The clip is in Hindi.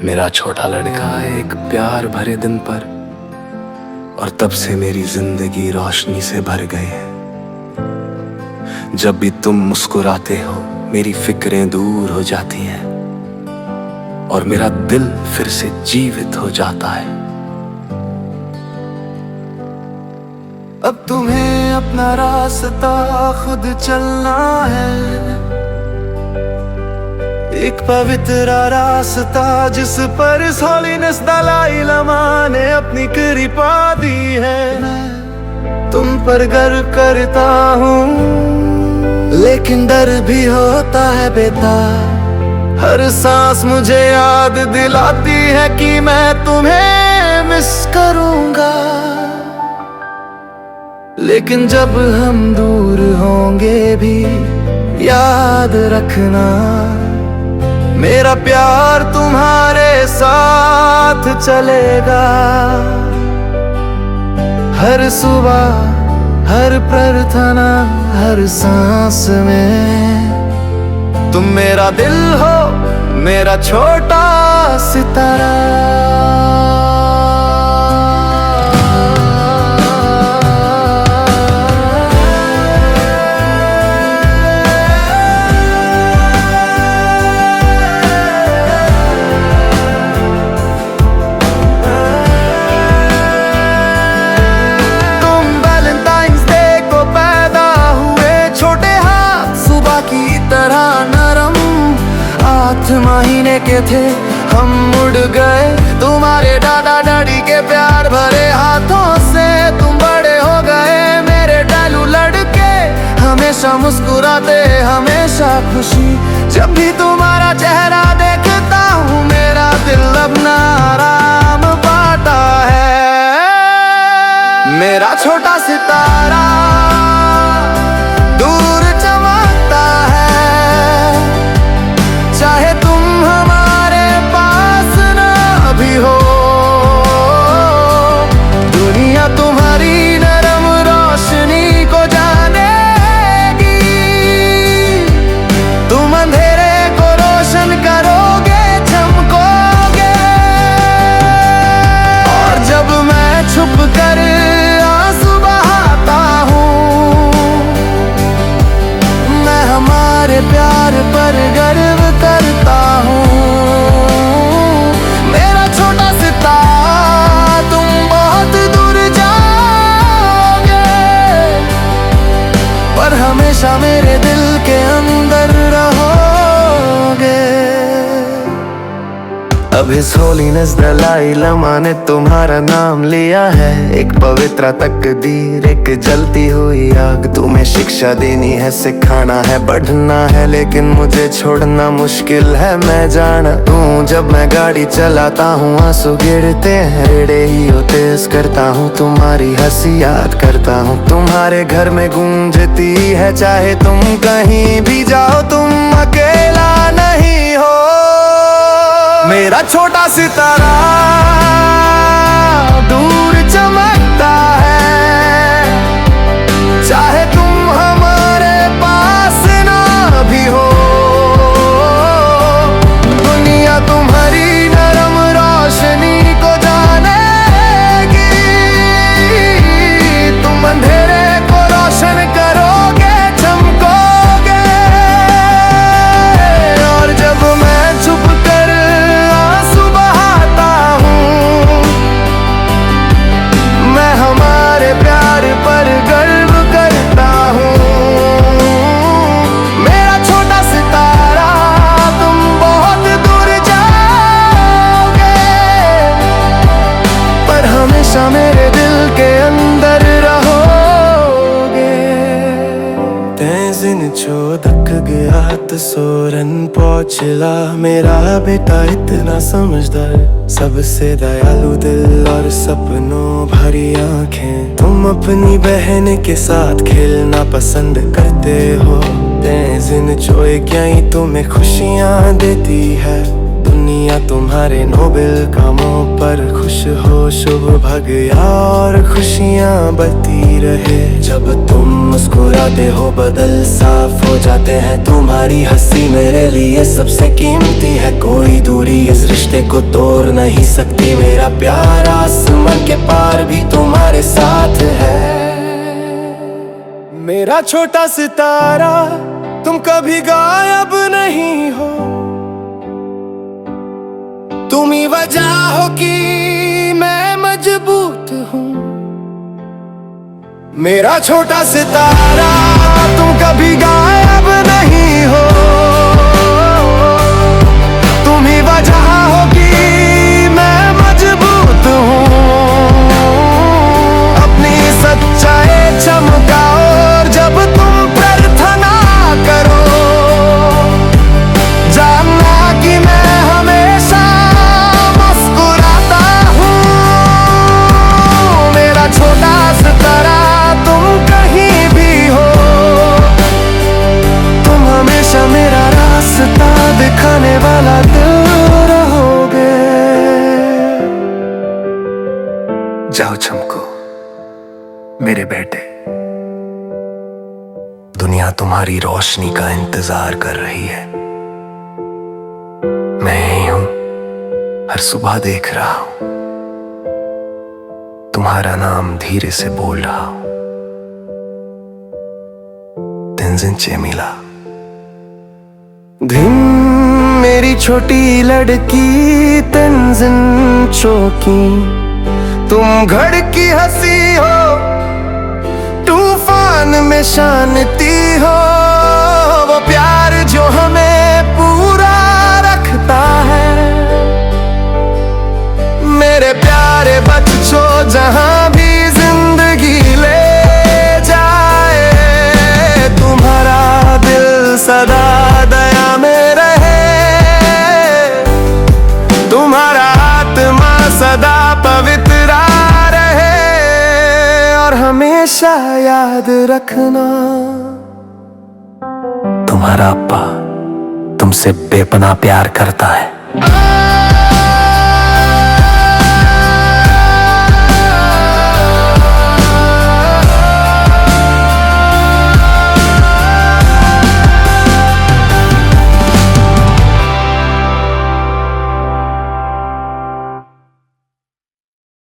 मेरा छोटा लड़का एक प्यार भरे दिन पर, और तब से मेरी जिंदगी रोशनी से भर गई है। जब भी तुम मुस्कुराते हो मेरी फिक्रें दूर हो जाती हैं और मेरा दिल फिर से जीवित हो जाता है। अब तुम्हें अपना रास्ता खुद चलना है, एक पवित्र रास्ता जिस पर होलीनेस दलाई लामा ने अपनी कृपा दी है। तुम पर गर्व करता हूँ लेकिन डर भी होता है बेटा। हर सांस मुझे याद दिलाती है कि मैं तुम्हें मिस करूंगा। लेकिन जब हम दूर होंगे भी याद रखना, मेरा प्यार तुम्हारे साथ चलेगा। हर सुबह, हर प्रार्थना, हर सांस में तुम मेरा दिल हो, मेरा छोटा सितारा। महीने के थे हम उड़ गए तुम्हारे दादा दादी के प्यार भरे हाथों से। तुम बड़े हो गए मेरे डालू लड़के, हमेशा मुस्कुराते हमेशा खुशी। जब भी तुम्हारा चेहरा देखता हूँ मेरा दिल अपना आराम पाता है। मेरा छोटा सितारा दूर चमकता है, चाहे तुम हमारे पास ना भी हो। दुनिया तुम्हारी नरम रोशनी को जानेगी। तुम अंधेरे को रोशन करोगे, चमकोगे। और जब मैं छुप कर आंसू बहाता हूँ, मैं हमारे प्यार पर गर्व करता हूँ। मेरा छोटा सितारा तुम बहुत दूर जाओगे, पर हमेशा मेरे दिल के अंदर रहोगे। अब इस होलीनेस दलाई लामा ने तुम्हारा नाम लिया है। एक पवित्र तकदीर, एक जलती हुई आग। तुम्हें शिक्षा देनी है, सिखाना है, बढ़ना है, लेकिन मुझे छोड़ना मुश्किल है, मैं जानता हूँ। जब मैं गाड़ी चलाता हूँ आंसू गिरते हैं, रेड़े ही तेज करता हूँ, तुम्हारी हंसी याद करता हूँ। तुम्हारे घर में गूंजती है चाहे तुम कहीं भी जाओ, तुम अकेला नहीं हो। मेरा छोटा सितारा दूर चमकता है, चाहे तुम हमारे पास ना भी हो। दुनिया तुम्हारी नरम रोशनी को जानेगी। तुम अंधेरे को रोशन करोगे, चमकोगे। और जब मैं छुप कर आंसू बहाता हूँ, मैं हमारे प्यार पर गर्व करता हूँ। मेरा छोटा सितारा तुम बहुत दूर जाओगे, पर हमेशा मेरे दिल के अंदर रहोगे। तैजिन छो धक गया तो सोरन पहुँचला, मेरा बेटा इतना समझदार, सबसे दयालु दिल और सपनों भरी आंखें। तुम अपनी बहन के साथ खेलना पसंद करते हो। तैजिन छो क्या ही तुम्हें खुशियाँ देती है। दुनिया तुम्हारे नोबेल कामों पर खुश हो, शुभ भगया और खुशियाँ बढ़ती रहे। जब तुम मुस्कुराते हो बदल साफ हो जाते हैं, तुम्हारी हंसी मेरे लिए सबसे कीमती है। कोई दूरी इस रिश्ते को तोड़ नहीं सकती। मेरा प्यार आसमान के पार भी तुम्हारे साथ है। मेरा छोटा सितारा तुम कभी गायब नहीं हो, तुम ही वजह हो कि मैं मजबूत हूँ। मेरा छोटा सितारा तुम कभी गायब नहीं हो, तुम ही वजह हो कि मैं मजबूत हूँ। अपनी सच्चाई चमकाओ और जब तुम प्रार्थना करो, जानना कि मैं हमेशा मुस्कुराता हूँ। मेरा छोटा सितारा तुम कहीं भी हो, तुम हमेशा मेरा रास्ता दिखाने वाला दिल रहोगे। जाओ चमको मेरे बेटे, दुनिया तुम्हारी रोशनी का इंतजार कर रही है। मैं यही हूं, हर सुबह देख रहा हूं, तुम्हारा नाम धीरे से बोल रहा हूं। तेंजिन चेमिला। धिन मेरी छोटी लड़की तेंजिन चोकी, तुम घर की हंसी हो, तूफान में शांति हो। वो प्यार जो हमें पूरा रखता है। मेरे प्यारे बच्चों जहां भी जिंदगी ले जाए, तुम्हारा दिल सदा दया में रहे। तुम्हारा आत्मा सदा पवित्र रहे और हमेशा याद रखना, तुम्हारा अब्बा तुमसे बेपनाह प्यार करता है।